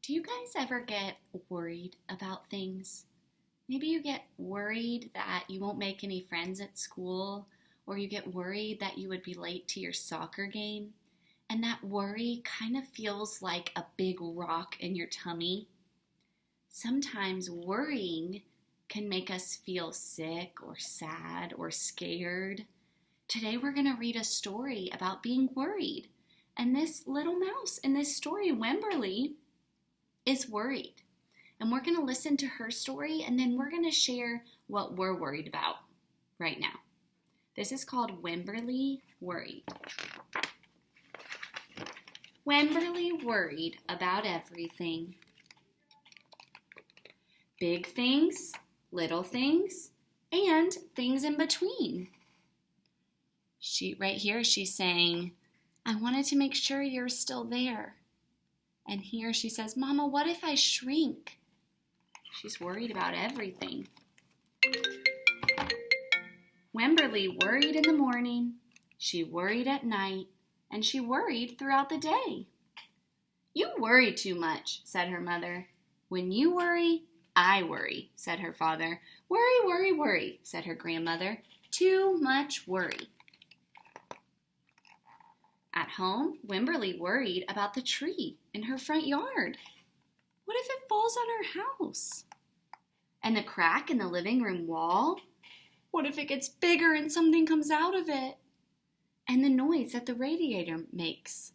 Do you guys ever get worried about things? Maybe you get worried that you won't make any friends at school, or you get worried that you would be late to your soccer game, and that worry kind of feels like a big rock in your tummy. Sometimes worrying can make us feel sick or sad or scared. Today we're going to read a story about being worried. And this little mouse in this story, Wemberly, is worried. And we're going to listen to her story, and then we're going to share what we're worried about right now. This is called Wemberly Worried. Wemberly worried about everything. Big things, little things, and things in between. Right here, she's saying, I wanted to make sure you're still there. And here she says, Mama, what if I shrink? She's worried about everything. Wemberly worried in the morning, she worried at night, and she worried throughout the day. You worry too much, said her mother. When you worry, I worry, said her father. Worry, worry, worry, said her grandmother. Too much worry. At home, Wemberly worried about the tree in her front yard. What if it falls on her house? And the crack in the living room wall? What if it gets bigger and something comes out of it? And the noise that the radiator makes?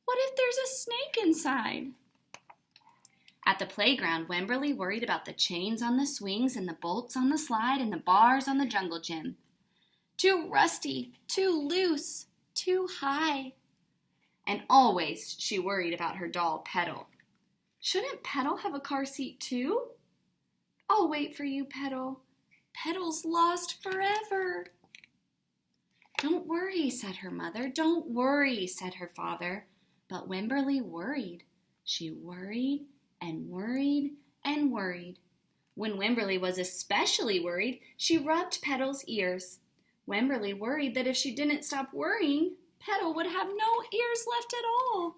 What if there's a snake inside? At the playground, Wemberly worried about the chains on the swings and the bolts on the slide and the bars on the jungle gym. Too rusty, too loose, too high. And always she worried about her doll, Petal. Shouldn't Petal have a car seat too? I'll wait for you, Petal. Petal's lost forever. Don't worry, said her mother. Don't worry, said her father. But Wemberly worried. She worried and worried and worried. When Wemberly was especially worried, she rubbed Petal's ears. Wemberly worried that if she didn't stop worrying, Petal would have no ears left at all.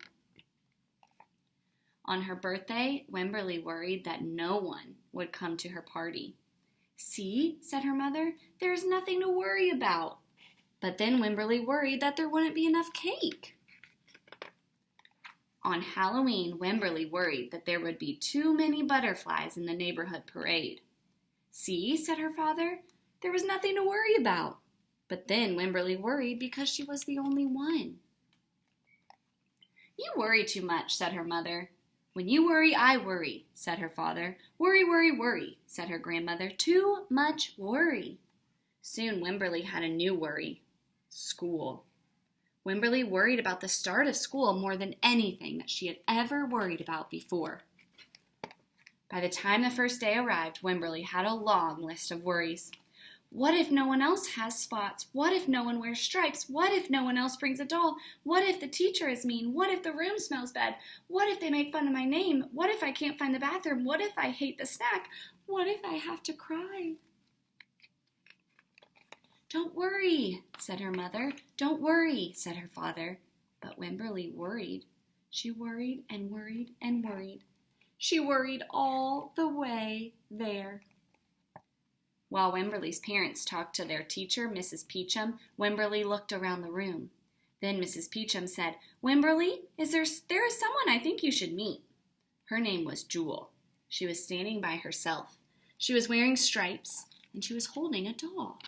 On her birthday, Wemberly worried that no one would come to her party. See, said her mother, there's nothing to worry about. But then Wemberly worried that there wouldn't be enough cake. On Halloween, Wemberly worried that there would be too many butterflies in the neighborhood parade. See, said her father, there was nothing to worry about. But then Wemberly worried because she was the only one. You worry too much, said her mother. When you worry, I worry, said her father. Worry, worry, worry, said her grandmother. Too much worry. Soon Wemberly had a new worry. School. Wemberly worried about the start of school more than anything that she had ever worried about before. By the time the first day arrived, Wemberly had a long list of worries. What if no one else has spots? What if no one wears stripes? What if no one else brings a doll? What if the teacher is mean? What if the room smells bad? What if they make fun of my name? What if I can't find the bathroom? What if I hate the snack? What if I have to cry? Don't worry, said her mother. Don't worry, said her father. But Wemberly worried. She worried and worried and worried. She worried all the way there. While Wemberly's parents talked to their teacher, Mrs. Peachum, Wemberly looked around the room. Then Mrs. Peachum said, Wemberly, there is someone I think you should meet. Her name was Jewel. She was standing by herself. She was wearing stripes, and she was holding a doll.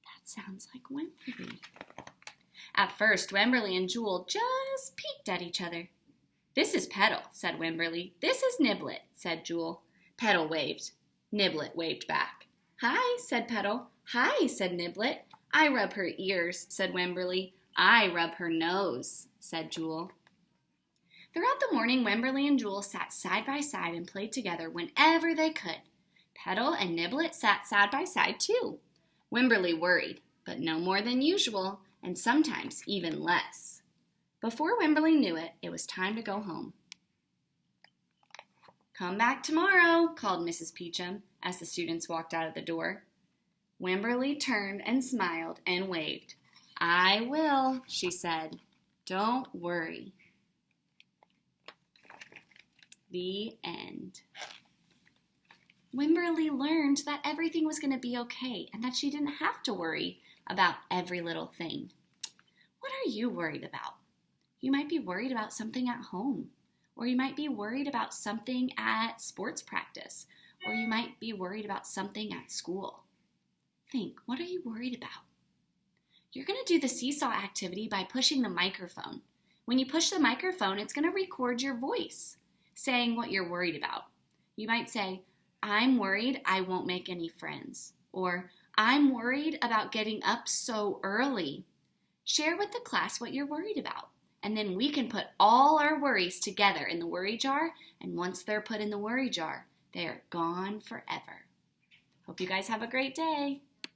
That sounds like Wemberly. At first, Wemberly and Jewel just peeked at each other. This is Petal, said Wemberly. This is Niblet, said Jewel. Petal waved. Niblet waved back. Hi, said Petal. Hi, said Niblet. I rub her ears, said Wemberly. I rub her nose, said Jewel. Throughout the morning, Wemberly and Jewel sat side by side and played together whenever they could. Petal and Niblet sat side by side too. Wemberly worried, but no more than usual, and sometimes even less. Before Wemberly knew it, it was time to go home. Come back tomorrow, called Mrs. Peachum as the students walked out of the door. Wemberly turned and smiled and waved. I will, she said. Don't worry. The end. Wimberly learned that everything was going to be okay and that she didn't have to worry about every little thing. What are you worried about? You might be worried about something at home, or you might be worried about something at sports practice, or you might be worried about something at school. Think, what are you worried about? You're going to do the seesaw activity by pushing the microphone. When you push the microphone, it's going to record your voice saying what you're worried about. You might say, I'm worried I won't make any friends, or I'm worried about getting up so early. Share with the class what you're worried about, and then we can put all our worries together in the worry jar, and once they're put in the worry jar, they are gone forever. Hope you guys have a great day.